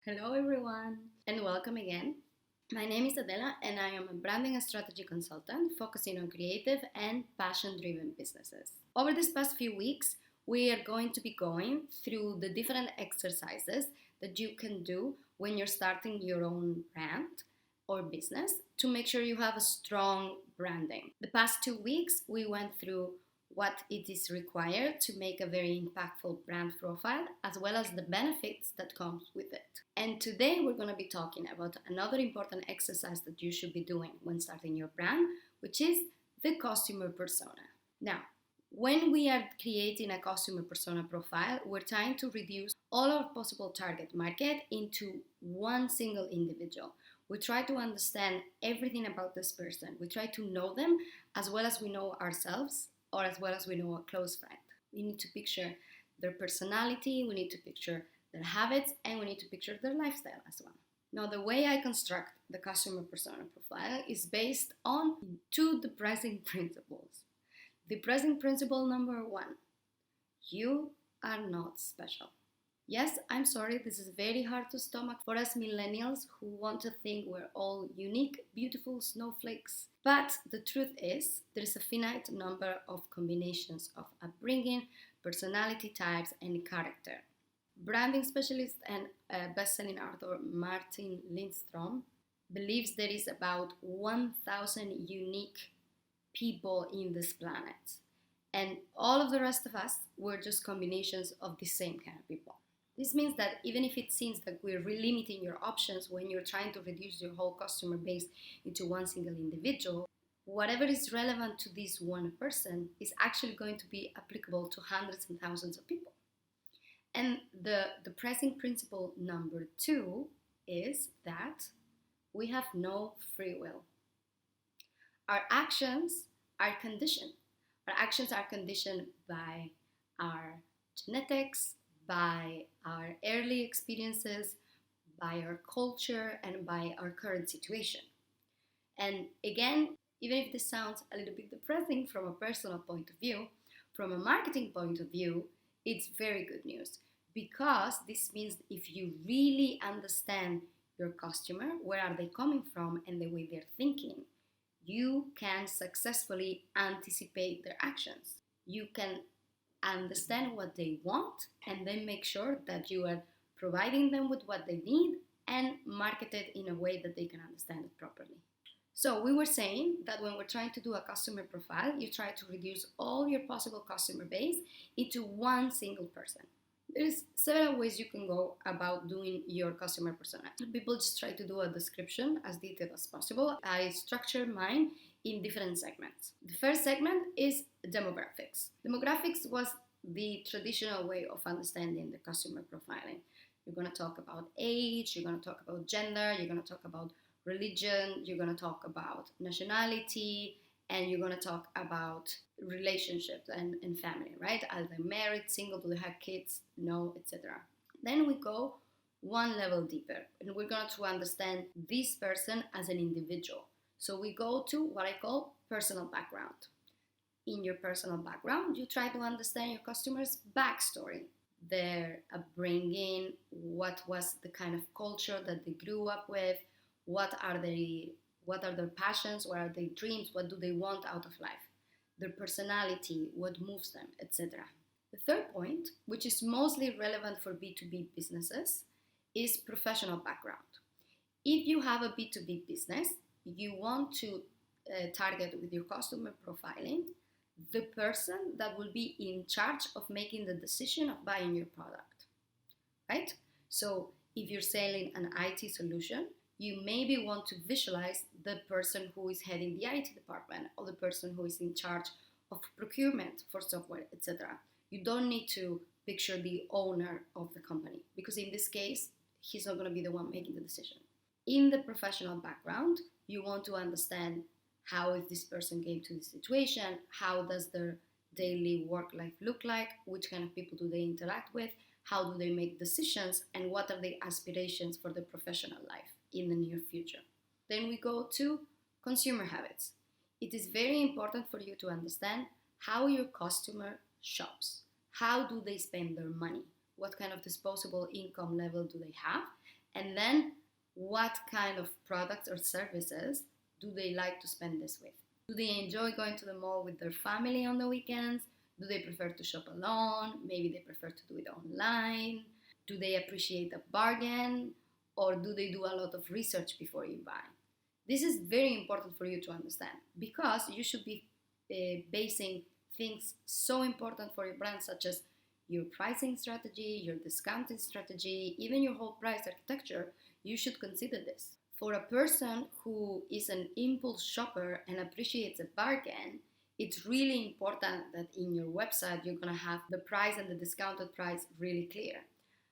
Hello, everyone, and welcome again. My name is Adela, and I am a branding and strategy consultant focusing on creative and passion driven businesses. Over these past few weeks, we are going to be going through the different exercises that you can do when you're starting your own brand or business to make sure you have a strong branding. The past 2 weeks, we went through what it is required to make a very impactful brand profile, as well as the benefits that comes with it. And today we're going to be talking about another important exercise that you should be doing when starting your brand, which is the customer persona. Now, when we are creating a customer persona profile, we're trying to reduce all our possible target market into one single individual. We try to understand everything about this person. We try to know them as well as we know ourselves or as well as we know a close friend. We need to picture their personality, we need to picture their habits, and we need to picture their lifestyle as well. Now, the way I construct the customer persona profile is based on two depressing principles. Depressing principle number one: you are not special. Yes, I'm sorry, this is very hard to stomach for us millennials who want to think we're all unique, beautiful snowflakes. But the truth is, there is a finite number of combinations of upbringing, personality types, and character. Branding specialist and best-selling author Martin Lindstrom believes there is about 1,000 unique people in this planet. And all of the rest of us were just combinations of the same kind of people. This means that even if it seems that we're limiting your options when you're trying to reduce your whole customer base into one single individual, whatever is relevant to this one person is actually going to be applicable to hundreds and thousands of people. And the pressing principle number two is that we have no free will. Our actions are conditioned. Our actions are conditioned by our genetics, by our early experiences, by our culture, and by our current situation. And again, even if this sounds a little bit depressing from a personal point of view, from a marketing point of view, it's very good news, because this means if you really understand your customer, where are they coming from, and the way they're thinking, you can successfully anticipate their actions. You can understand what they want and then make sure that you are providing them with what they need and market it in a way that they can understand it properly. So we were saying that when we're trying to do a customer profile, you try to reduce all your possible customer base into one single person. There's several ways you can go about doing your customer persona. People just try to do a description as detailed as possible. I structure mine in different segments. The first segment is demographics. Demographics was the traditional way of understanding the customer profiling. You're going to talk about age, you're going to talk about gender, you're going to talk about religion, you're going to talk about nationality, and you're going to talk about relationships and family, right? Are they married, single, do they have kids, no, etc. Then we go one level deeper, and we're going to understand this person as an individual. So we go to what I call personal background. In your personal background, you try to understand your customer's backstory, their upbringing, what was the kind of culture that they grew up with, what are their passions, what are their dreams, what do they want out of life, their personality, what moves them, etc. The third point, which is mostly relevant for B2B businesses, is professional background. If you have a B2B business, you want to target with your customer profiling the person that will be in charge of making the decision of buying your product, right? So if you're selling an IT solution, you maybe want to visualize the person who is heading the IT department or the person who is in charge of procurement for software, etc. You don't need to picture the owner of the company, because in this case, he's not going to be the one making the decision. In the professional background, you want to understand how is this person came to this situation, how does their daily work life look like, which kind of people do they interact with, how do they make decisions, and what are their aspirations for their professional life in the near future. Then we go to consumer habits. It is very important for you to understand how your customer shops. How do they spend their money? What kind of disposable income level do they have? And then what kind of products or services do they like to spend this with? Do they enjoy going to the mall with their family on the weekends? Do they prefer to shop alone? Maybe they prefer to do it online. Do they appreciate a bargain? Or do they do a lot of research before you buy? This is very important for you to understand, because you should be basing things so important for your brand, such as your pricing strategy, your discounting strategy, even your whole price architecture. You should consider this. For a person who is an impulse shopper and appreciates a bargain, it's really important that in your website you're going to have the price and the discounted price really clear.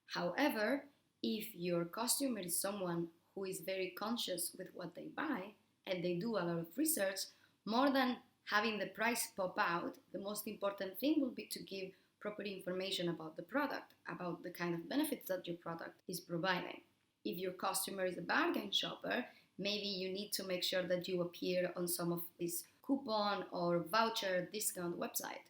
However, if your customer is someone who is very conscious with what they buy and they do a lot of research, more than having the price pop out, the most important thing will be to give proper information about the product, about the kind of benefits that your product is providing. If your customer is a bargain shopper, maybe you need to make sure that you appear on some of these coupon or voucher discount website.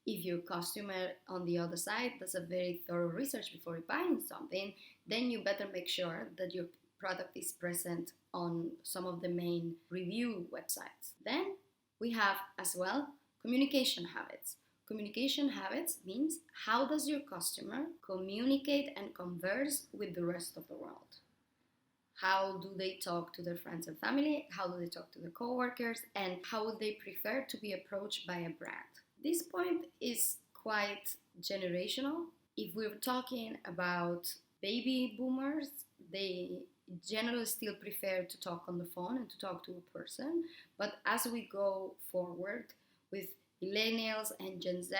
If your customer on the other side does a very thorough research before buying something, then you better make sure that your product is present on some of the main review websites. Then we have as well communication habits. Communication habits means how does your customer communicate and converse with the rest of the world? How do they talk to their friends and family? How do they talk to their coworkers? And how would they prefer to be approached by a brand? This point is quite generational. If we're talking about baby boomers, they generally still prefer to talk on the phone and to talk to a person. But as we go forward with millennials and Gen Z,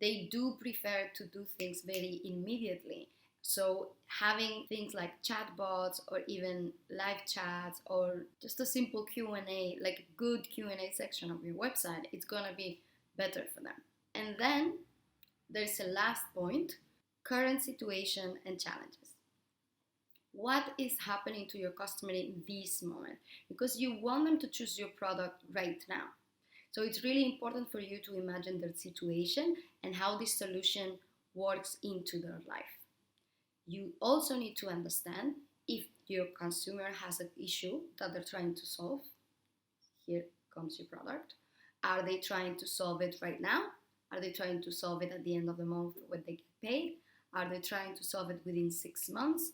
they do prefer to do things very immediately. So having things like chatbots or even live chats or just a simple Q&A, like a good Q&A section of your website, it's going to be better for them. And then there's a last point, current situation and challenges. What is happening to your customer in this moment? Because you want them to choose your product right now. So it's really important for you to imagine their situation and how this solution works into their life. You also need to understand if your consumer has an issue that they're trying to solve. Here comes your product. Are they trying to solve it right now? Are they trying to solve it at the end of the month when they get paid? Are they trying to solve it within 6 months?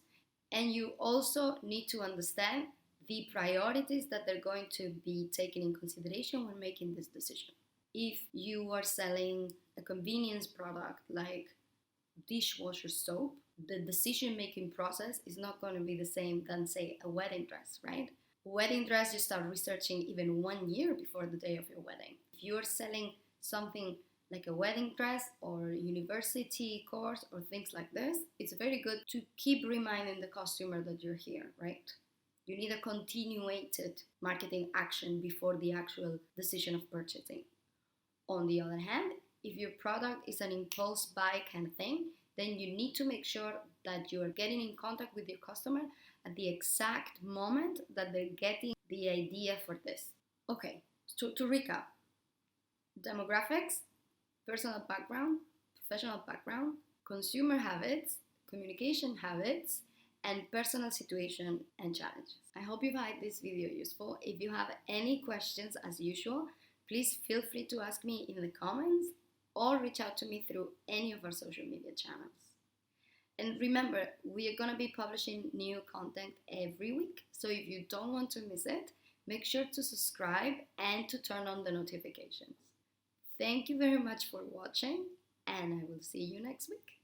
And you also need to understand the priorities that they're going to be taken in consideration when making this decision. If you are selling a convenience product like dishwasher soap, the decision-making process is not going to be the same than, say, a wedding dress, right? A wedding dress, you start researching even 1 year before the day of your wedding. If you're selling something like a wedding dress or university course or things like this, it's very good to keep reminding the customer that you're here, right? You need a continuated marketing action before the actual decision of purchasing. On the other hand, if your product is an impulse buy kind of thing, then you need to make sure that you are getting in contact with your customer at the exact moment that they're getting the idea for this. Okay, to recap, demographics, personal background, professional background, consumer habits, communication habits, and personal situation and challenges. I hope you find this video useful. If you have any questions, as usual, please feel free to ask me in the comments or reach out to me through any of our social media channels. And remember, we are going to be publishing new content every week. So if you don't want to miss it, make sure to subscribe and to turn on the notifications. Thank you very much for watching, and I will see you next week.